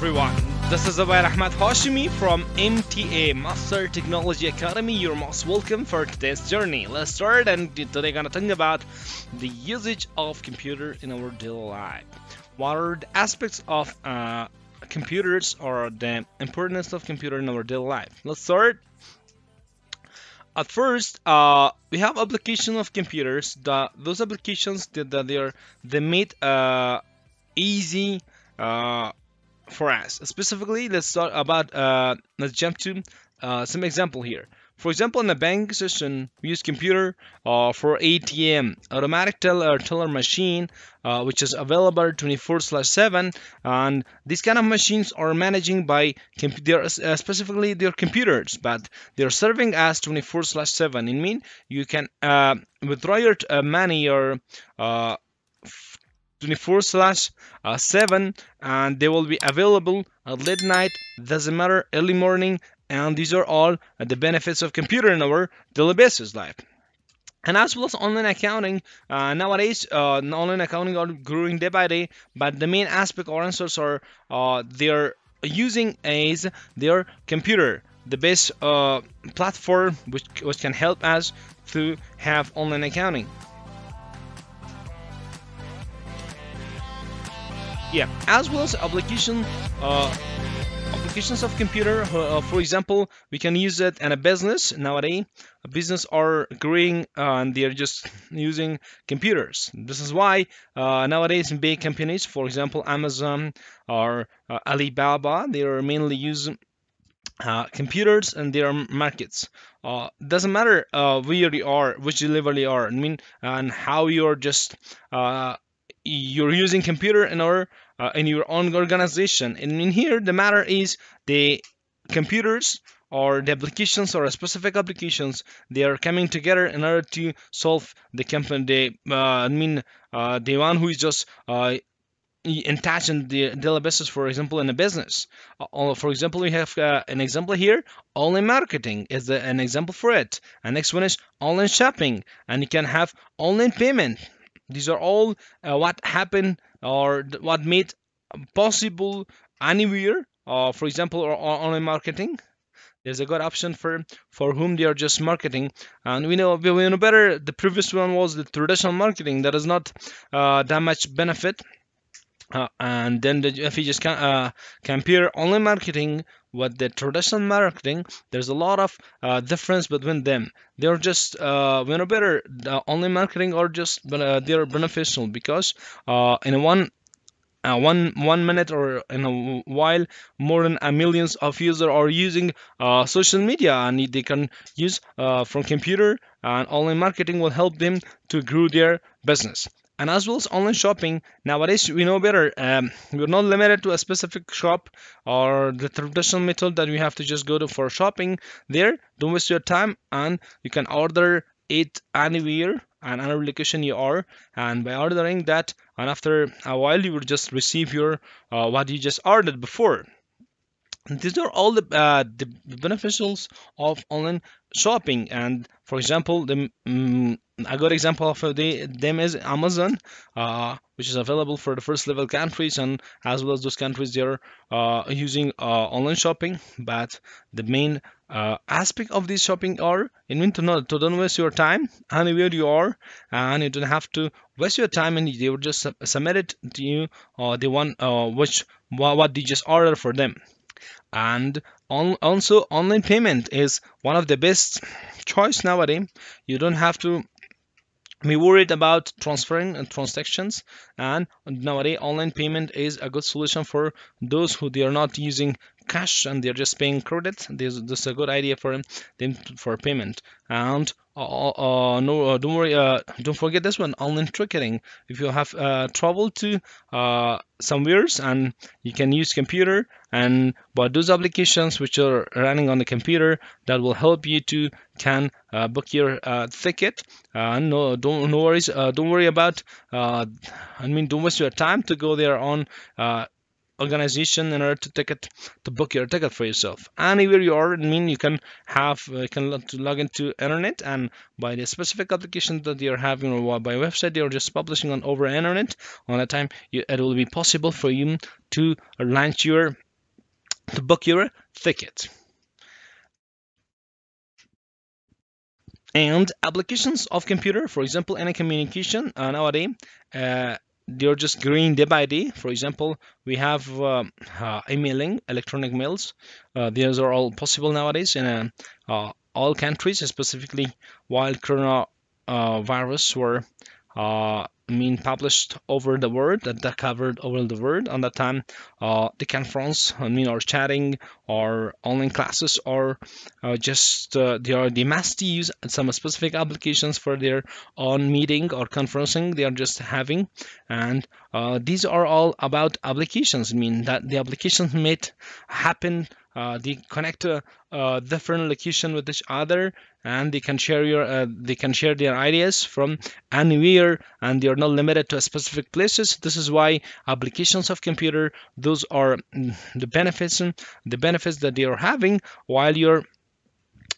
everyone. This is Zubair Ahmad Hashimi from MTA Master Technology Academy. You're most welcome for today's journey. Let's start, and today gonna talk about the usage of computer in our daily life. What are the aspects of computers, or the importance of computer in our daily life? Let's start. At first, we have application of computers. Those applications they made easy for us. Specifically, let's start about let's jump to some example here. For example, in a bank session, we use computer for ATM, automatic teller machine, which is available 24/7, and these kind of machines are managing by specifically their computers, but they're serving as 24/7. It means you can withdraw your money or 24/7, and they will be available at late night, doesn't matter, early morning, and these are all the benefits of computer in our daily basis life. And as well as online accounting, nowadays online accounting are growing day by day, but the main aspect or answers are they're using is their computer, the best platform which can help us to have online accounting. Yeah, as well as applications of computer. For example, we can use it in a business. Nowadays business are growing and they're just using computers. This is why nowadays in big companies, for example Amazon or Alibaba, they are mainly using computers in their markets. Doesn't matter where you are, which delivery you are, I mean, and how you're just you're using computer in your own organization. And in here, the matter is the computers or the applications or specific applications, they are coming together in order to solve the company. The one who is just in touch in the daily basis, for example, in a business. For example, we have an example here. Online marketing is an example for it. And next one is online shopping, and you can have online payment. These are all what happened or what made possible anywhere. For example, or online marketing. There's a good option for whom they are just marketing, and we know better. The previous one was the traditional marketing that is not that much benefit. And then if you just compare online marketing with the traditional marketing, there's a lot of difference between them. They're just better. The online marketing are just they're beneficial because in one minute or in a while, more than a millions of users are using social media, and they can use from computer, and online marketing will help them to grow their business. And as well as online shopping, nowadays we know better. We're not limited to a specific shop or the traditional method that we have to just go to for shopping. There, don't waste your time, and you can order it anywhere and any location you are. And by ordering that, and after a while, you will just receive your what you just ordered before. These are all the beneficials of online shopping. And for example, a good example of them is Amazon, which is available for the first level countries, and as well as those countries they're using online shopping. But the main aspect of this shopping are, you need to know to don't waste your time anywhere you are, and you don't have to waste your time, and they will just submit it to you, the one what they just order for them. And also online payment is one of the best choice nowadays. You don't have to be worried about transferring and transactions, and nowadays online payment is a good solution for those who they are not using cash and they're just paying credit. This is a good idea for them for payment. And no, don't worry, don't forget this one, online ticketing. If you have travel to somewheres, and you can use computer, and but those applications which are running on the computer, that will help you to can book your ticket. No, no worries, don't worry about don't waste your time to go there on organization in order to book your ticket for yourself. Anywhere you are, you can have log into internet, and by the specific application that you're having, or by website you're just publishing on over internet, on a time it will be possible for you to launch your to book your ticket. And applications of computer, for example, any communication nowadays, they're just growing day by day. For example, we have emailing, electronic mails. These are all possible nowadays in all countries, specifically while corona virus were published over the world, that covered over the world. On that time, the conference, or chatting or online classes, or they must use some specific applications for their own meeting or conferencing they are just having. And these are all about applications. That the applications made happen. They connect to different location with each other, and they can share their ideas from anywhere, and they are not limited to specific places. This is why applications of computer, those are the benefits that they are having while you're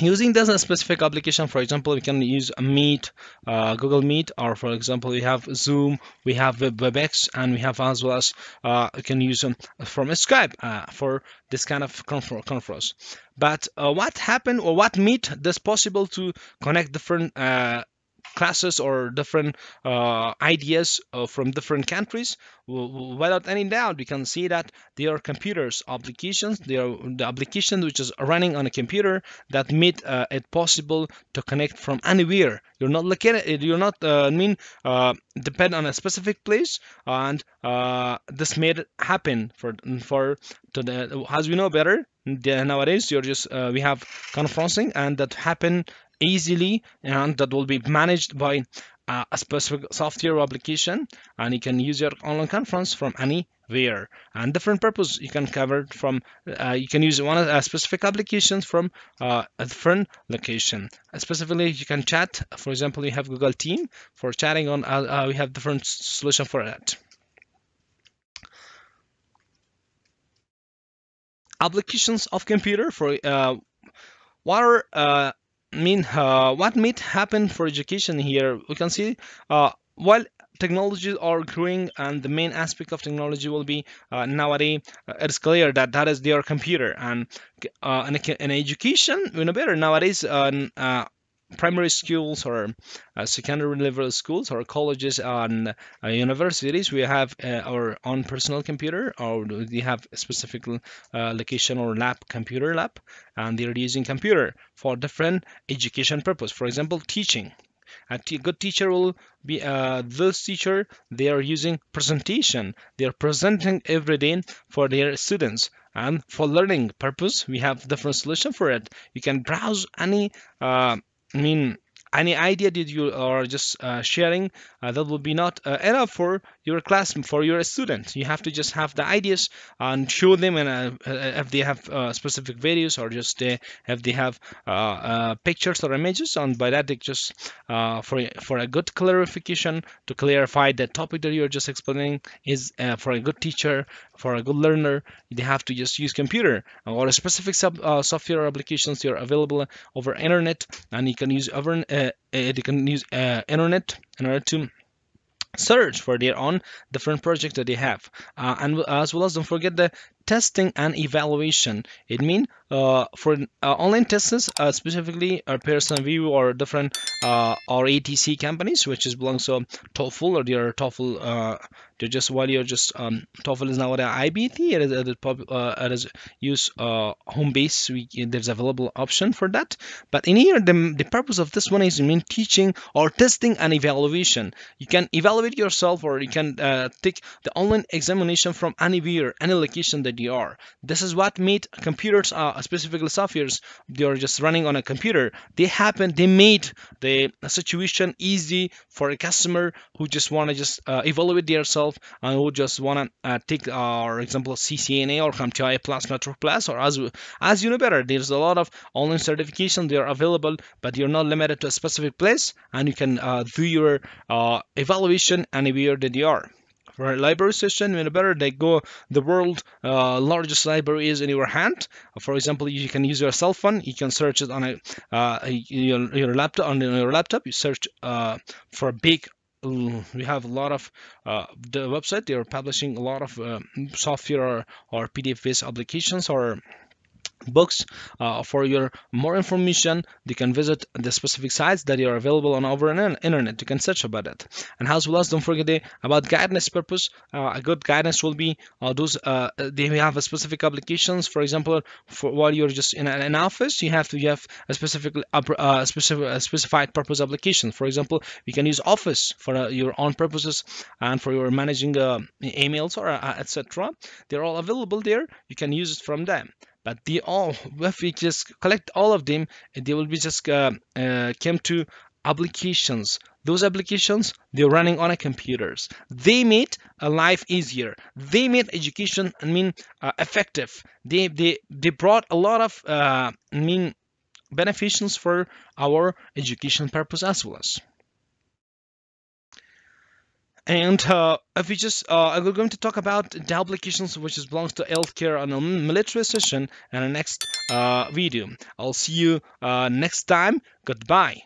using this a specific application. For example, we can use a Meet, Google Meet, or for example, we have Zoom, we have WebEx, and we have as well as we can use them from Skype for this kind of conference. But what happened, or what made this possible to connect different classes or different ideas from different countries? Without any doubt, we can see that they are computers applications. They are the application which is running on a computer that made it possible to connect from anywhere. You're not looking at it. You're not depend on a specific place, and this made it happen as we know better. Nowadays, you're just we have conferencing, and that happen easily, and that will be managed by a specific software application, and you can use your online conference from anywhere. And different purpose you can cover from you can use one specific applications from a different location. Specifically, you can chat. For example, you have Google Team for chatting on. We have different solution for that. Applications of computer for what are what might happen for education here? We can see while technologies are growing, and the main aspect of technology will be nowadays, it's clear that that is their computer. And in education, we know better nowadays. Primary schools or secondary level schools or colleges and universities, we have our own personal computer, or we have a specific location or computer lab, and they're using computer for different education purpose. For example, teaching. A good teacher will be this teacher. They are using presentation. They are presenting every day for their students, and for learning purpose, we have different solution for it. You can browse any any idea that you are just sharing, that will be not enough for your class, for your student. You have to just have the ideas and show them, and if they have specific videos, or just if they have pictures or images, and by that they just for a good clarification, to clarify the topic that you're just explaining is for a good teacher, for a good learner, they have to just use computer or a specific software applications. They are available over internet, and you can use internet in order to search for their own different projects that they have, and as well as don't forget the testing and evaluation. It means for online tests, specifically Pearson VUE or different or ATC companies, which is belongs to TOEFL, or their TOEFL. They're just while you're just TOEFL is now at IBT. It is use home base. There's available option for that. But in here, the purpose of this one is teaching or testing and evaluation. You can evaluate yourself, or you can take the online examination from anywhere, any location that you are. This is what made computers, specifically softwares, they are just running on a computer. They made the situation easy for a customer who just want to just evaluate themselves, and who just want to take our example CCNA or CompTIA Plus, Metro Plus, or as you know better, there's a lot of online certification. They are available, but you're not limited to a specific place, and you can do your evaluation anywhere that you are. For a library session, you know better, they go the world largest library is in your hand. For example, you can use your cell phone. You can search it on your laptop. On your laptop, you search for a big we have a lot of the website. They are publishing a lot of software or PDF based applications or books. For your more information, you can visit the specific sites that are available on our internet. You can search about it. And as well as, don't forget about guidance purpose. A good guidance will be those they have a specific applications. For example, for while you're just in an office, you have a specified purpose application. For example, you can use Office for your own purposes and for your managing emails or etc. They're all available there. You can use it from them. But they all, if we just collect all of them, they will be just came to applications. Those applications, they're running on a computers. They made a life easier. They made education, effective. They brought a lot of beneficials for our education purpose as well as. And if we just, we're going to talk about the applications which is belongs to healthcare on a military session in the next video. I'll see you next time. Goodbye.